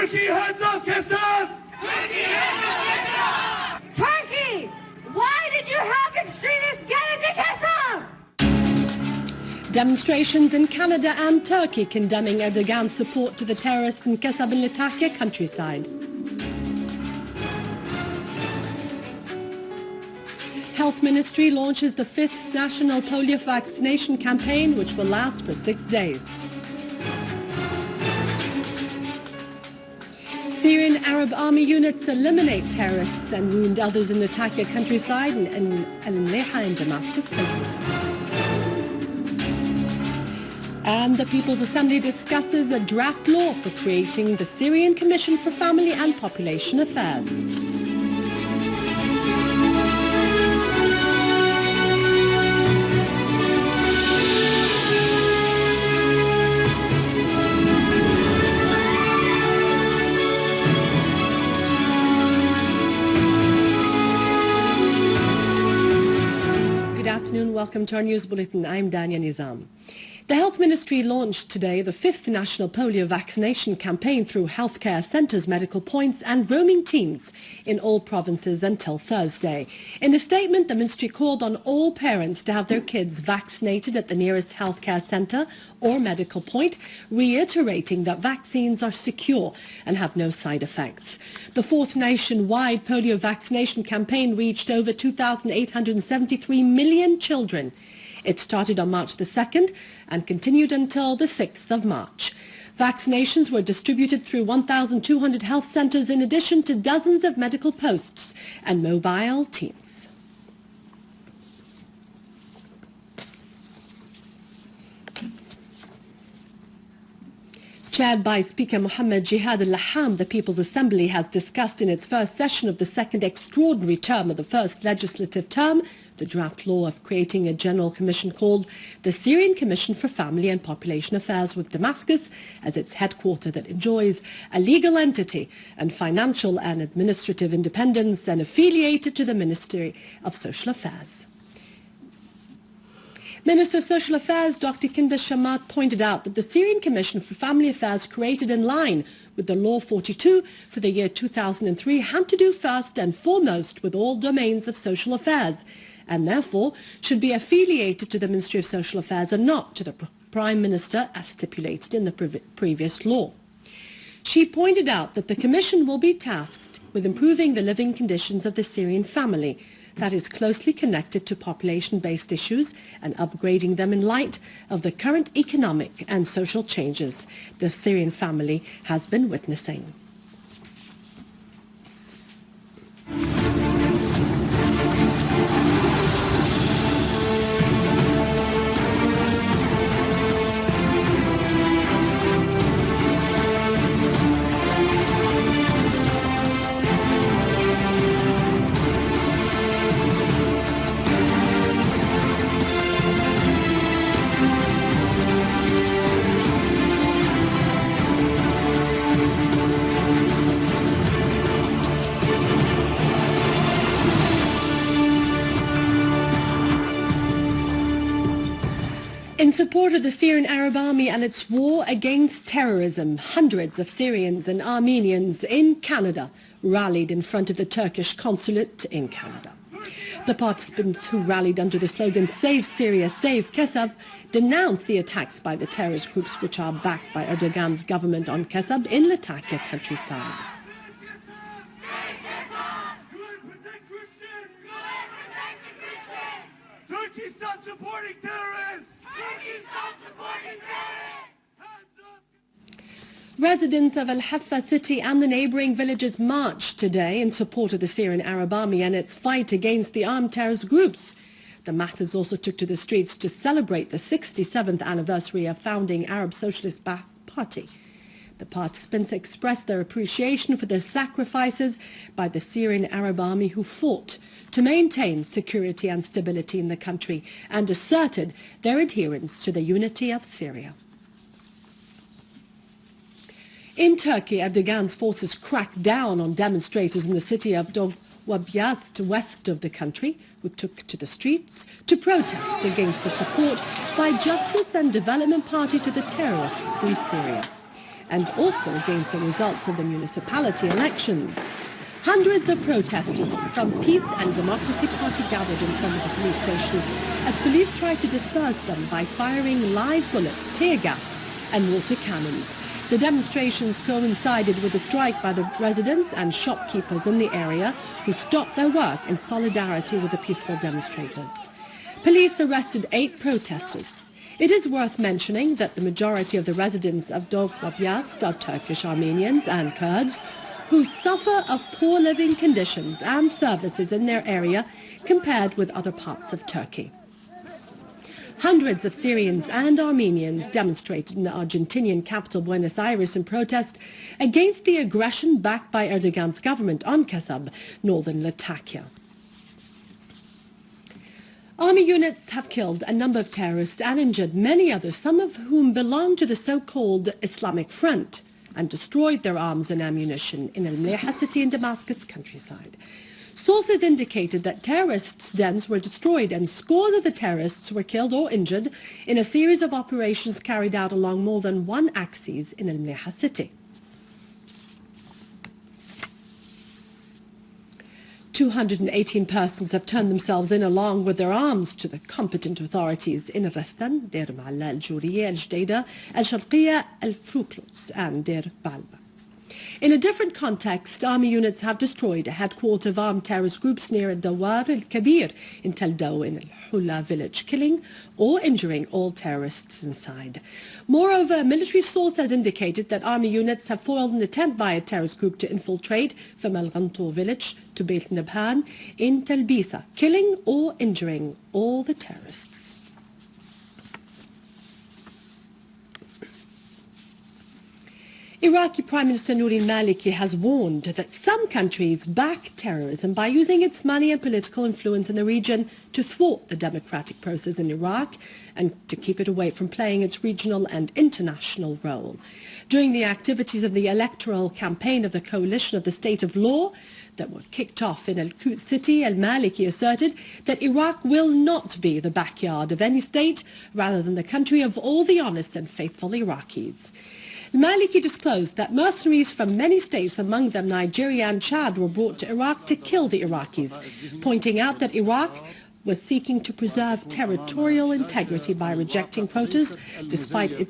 Turkey, hands up, Kassam! Turkey, hands up, Kassam! Turkey, why did you help extremists get into Kassam? Demonstrations in Canada and Turkey condemning Erdogan's support to the terrorists in Kassab and Latakia countryside. Health Ministry launches the 5th national polio vaccination campaign, which will last for 6 days. Syrian Arab army units eliminate terrorists and wound others in Latakia countryside and Al-Mleha in Damascus countryside. And the People's Assembly discusses a draft law for creating the Syrian Commission for Family and Population Affairs. Good afternoon, welcome to our news bulletin. I'm Dania Nizam. The Health Ministry launched today the 5th national polio vaccination campaign through healthcare centres, medical points and roaming teams in all provinces until Thursday. In a statement, the ministry called on all parents to have their kids vaccinated at the nearest healthcare centre or medical point, reiterating that vaccines are secure and have no side effects. The 4th nationwide polio vaccination campaign reached over 2,873 million children. It started on March the 2nd and continued until the 6th of March. Vaccinations were distributed through 1,200 health centres in addition to dozens of medical posts and mobile teams. Chaired by Speaker Mohammed Jihad Al-Laham, the People's Assembly has discussed in its first session of the second extraordinary term of the first legislative term the draft law of creating a general commission called the Syrian Commission for Family and Population Affairs, with Damascus as its headquarter that enjoys a legal entity and financial and administrative independence and affiliated to the Ministry of Social Affairs. Minister of Social Affairs Dr. Kinda Shamat pointed out that the Syrian Commission for Family Affairs, created in line with the Law 42 for the year 2003, had to do first and foremost with all domains of social affairs, and therefore should be affiliated to the Ministry of Social Affairs and not to the Prime Minister as stipulated in the previous law. She pointed out that the Commission will be tasked with improving the living conditions of the Syrian family, that is closely connected to population-based issues, and upgrading them in light of the current economic and social changes the Syrian family has been witnessing. In support of the Syrian Arab Army and its war against terrorism, hundreds of Syrians and Armenians in Canada rallied in front of the Turkish consulate in Canada. The participants, who rallied under the slogan "Save Syria, Save Kassab," denounced the attacks by the terrorist groups which are backed by Erdogan's government on Kassab in Latakia countryside. Turkey, stop supporting terrorists! Residents of Al-Haifa city and the neighbouring villages marched today in support of the Syrian Arab Army and its fight against the armed terrorist groups. The masses also took to the streets to celebrate the 67th anniversary of founding Arab Socialist Party. The participants expressed their appreciation for the sacrifices by the Syrian Arab Army, who fought to maintain security and stability in the country, and asserted their adherence to the unity of Syria. In Turkey, Erdogan's forces cracked down on demonstrators in the city of Wabyast, west of the country, who took to the streets to protest against the support by Justice and Development Party to the terrorists in Syria. and also against the results of the municipality elections. Hundreds of protesters from Peace and Democracy Party gathered in front of the police station as police tried to disperse them by firing live bullets, tear gas and water cannons. The demonstrations coincided with a strike by the residents and shopkeepers in the area who stopped their work in solidarity with the peaceful demonstrators. Police arrested 8 protesters. It is worth mentioning that the majority of the residents of Damascus are Turkish Armenians and Kurds who suffer of poor living conditions and services in their area compared with other parts of Turkey. Hundreds of Syrians and Armenians demonstrated in the Argentinian capital Buenos Aires in protest against the aggression backed by Erdogan's government on Kasab, northern Latakia. Army units have killed a number of terrorists and injured many others, some of whom belong to the so-called Islamic Front, and destroyed their arms and ammunition in Al-Mleha city in Damascus countryside. Sources indicated that terrorists' dens were destroyed and scores of the terrorists were killed or injured in a series of operations carried out along more than one axis in Al-Mleha city. 218 persons have turned themselves in along with their arms to the competent authorities in Rastan, Deir Malla al-Juriya al-Jdeida, al-Sharqiya al-Fruklos and Deir Balba. In a different context, army units have destroyed a headquarter of armed terrorist groups near Dawar al-Kabir in Tel Dow in Al-Hula village, killing or injuring all terrorists inside. Moreover, a military source has indicated that army units have foiled an attempt by a terrorist group to infiltrate from Al-Ghantour village to Beit Nabhan in Tel Bisa, killing or injuring all the terrorists. Iraqi Prime Minister Nouri al-Maliki has warned that some countries back terrorism by using its money and political influence in the region to thwart the democratic process in Iraq and to keep it away from playing its regional and international role. During the activities of the electoral campaign of the coalition of the state of law that were kicked off in Al-Quds city, al-Maliki asserted that Iraq will not be the backyard of any state rather than the country of all the honest and faithful Iraqis. Maliki disclosed that mercenaries from many states, among them Nigeria and Chad, were brought to Iraq to kill the Iraqis, pointing out that Iraq was seeking to preserve territorial integrity by rejecting quotas despite the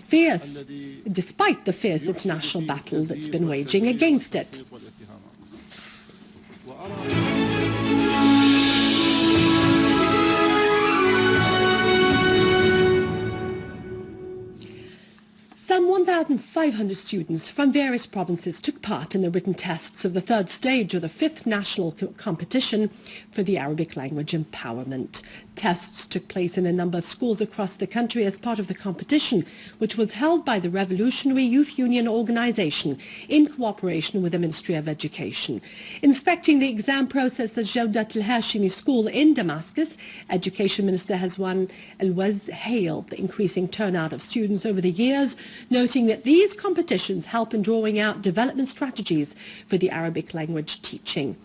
fierce international battle that's been waging against it. Some 1,500 students from various provinces took part in the written tests of the third stage of the 5th national competition for the Arabic language empowerment. Tests took place in a number of schools across the country as part of the competition, which was held by the Revolutionary Youth Union organization in cooperation with the Ministry of Education. Inspecting the exam process at Jawdat al-Hashimi School in Damascus, Education Minister Hazwan Al-Waz hailed the increasing turnout of students over the years, noting that these competitions help in drawing out development strategies for the Arabic language teaching.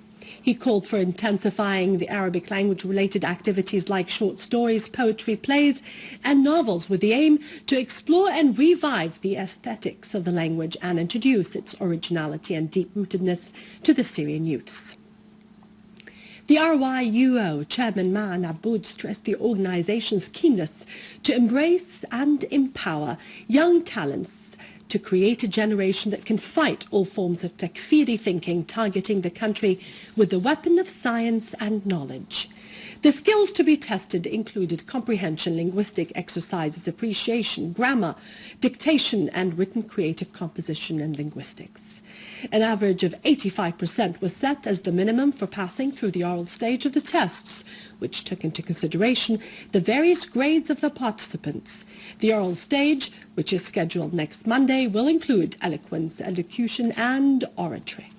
He called for intensifying the Arabic language-related activities like short stories, poetry, plays, and novels with the aim to explore and revive the aesthetics of the language and introduce its originality and deep-rootedness to the Syrian youths. The RYUO chairman Ma'an Aboud stressed the organization's keenness to embrace and empower young talents to create a generation that can fight all forms of takfiri thinking targeting the country with the weapon of science and knowledge. The skills to be tested included comprehension, linguistic exercises, appreciation, grammar, dictation, and written creative composition and linguistics. An average of 85% was set as the minimum for passing through the oral stage of the tests, which took into consideration the various grades of the participants. The oral stage, which is scheduled next Monday, will include eloquence, elocution, and oratory.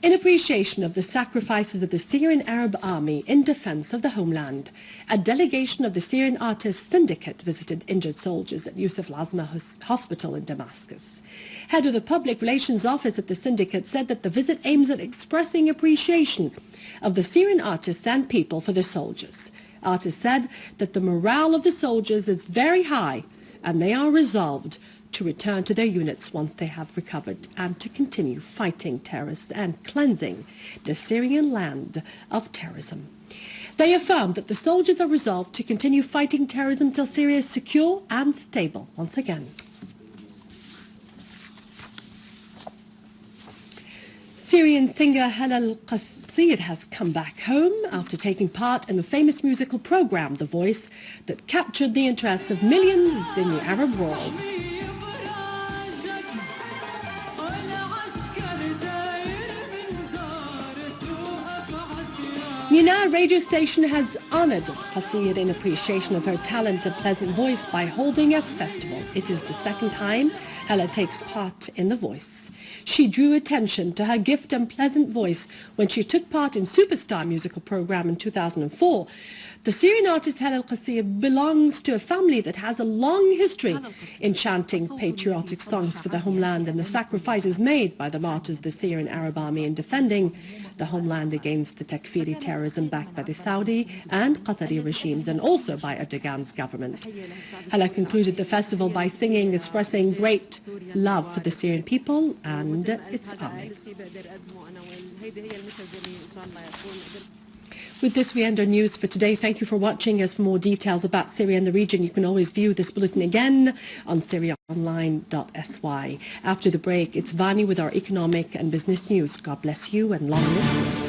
In appreciation of the sacrifices of the Syrian Arab Army in defense of the homeland, a delegation of the Syrian Artists Syndicate visited injured soldiers at Yusuf al-Azma Hospital in Damascus. Head of the Public Relations Office at the syndicate said that the visit aims at expressing appreciation of the Syrian artists and people for the soldiers. Artists said that the morale of the soldiers is very high and they are resolved to return to their units once they have recovered and to continue fighting terrorists and cleansing the Syrian land of terrorism. They affirm that the soldiers are resolved to continue fighting terrorism until Syria is secure and stable once again. Syrian singer Al-Mleha has come back home after taking part in the famous musical program The Voice that captured the interests of millions in the Arab world. Mina radio station has honored Al-Mleha in appreciation of her talent and pleasant voice by holding a festival. It is the second time Hala takes part in The Voice. She drew attention to her gift and pleasant voice when she took part in Superstar musical program in 2004. The Syrian artist Al-Mleha belongs to a family that has a long history in chanting patriotic songs for the homeland and the sacrifices made by the martyrs of the Syrian Arab army in defending the homeland against the Takfiri terrorism backed by the Saudi and Qatari regimes and also by Erdogan's government. Hala concluded the festival by singing, expressing great love for the Syrian people and its army. With this, we end our news for today. Thank you for watching. As for more details about Syria and the region, you can always view this bulletin again on syriaonline.sy. After the break, it's Vani with our economic and business news. God bless you and long live Syria.